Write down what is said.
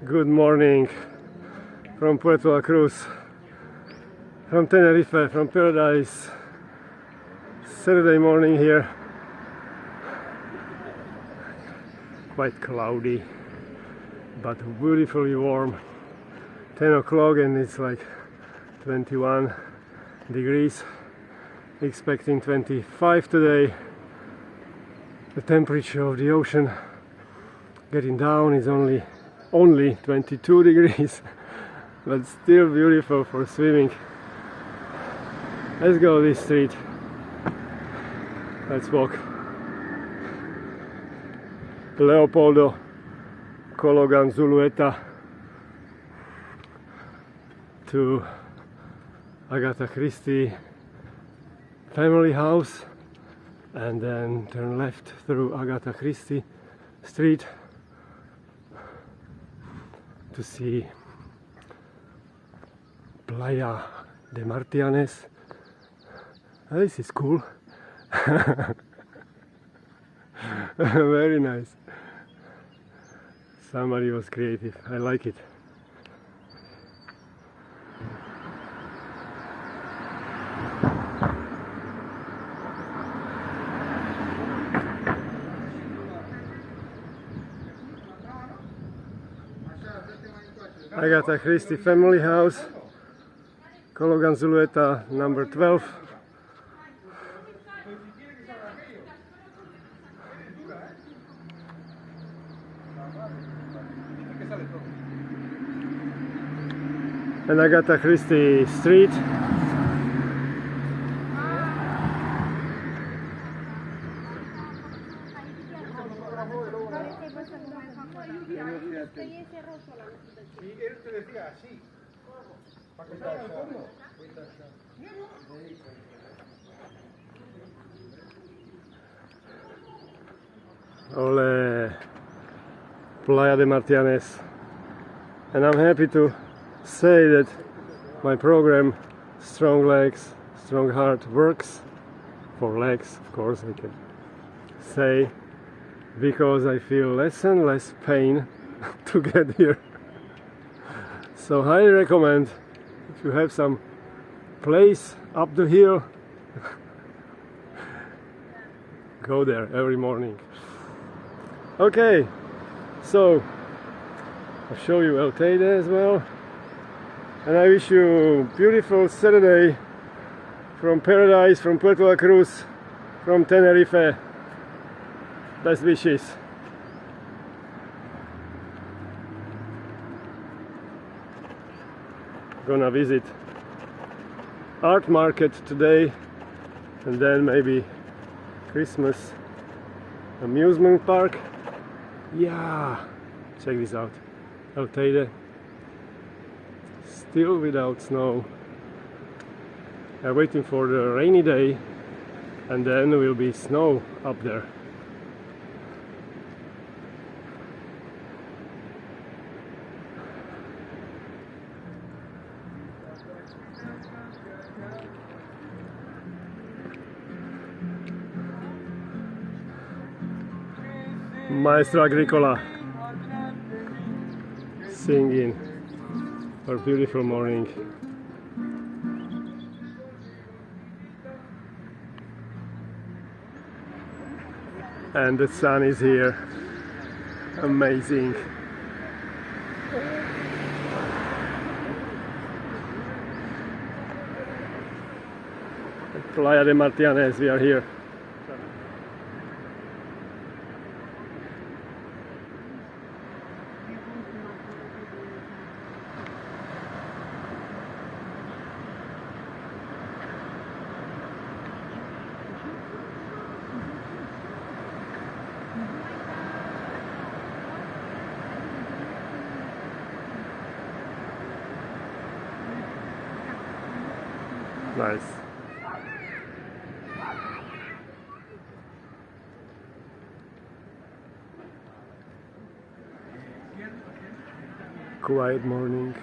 Good morning from Puerto, Cruz, from Tenerife, from paradise. Saturday morning here. Quite cloudy, but beautifully warm. 10 o'clock and it's like 21 degrees. Expecting 25 today. The temperature of the ocean getting down is only 22 degrees, but still beautiful for swimming. Let's go this street. Let's walk. Leopoldo, Cologan, Zulueta to Agatha Christie family house, and then turn left through Agatha Christie Street to see Playa de Martianes. Oh, this is cool. Very nice. Somebody was creative. I like it. Agatha Christie family house, Cologan Zulueta number 12. And Agatha Christie Street. Ole, Playa de Martianes. And I'm happy to say that my program Strong Legs, Strong Heart works for legs, of course I can say, because I feel less and less pain to get here. So highly recommend, if you have some place up the hill, go there every morning. Okay, so I'll show you El Teide as well, and I wish you a beautiful Saturday from paradise, from Puerto, Cruz, from Tenerife. Best wishes. Gonna visit art market today, and then maybe Christmas amusement park. Yeah, check this out. El Teide, still without snow. I'm waiting for the rainy day, and then there will be snow up there. Maestro Agricola singing for a beautiful morning. And the sun is here. Amazing. Playa de Martianes, we are here. Nice. Quiet morning.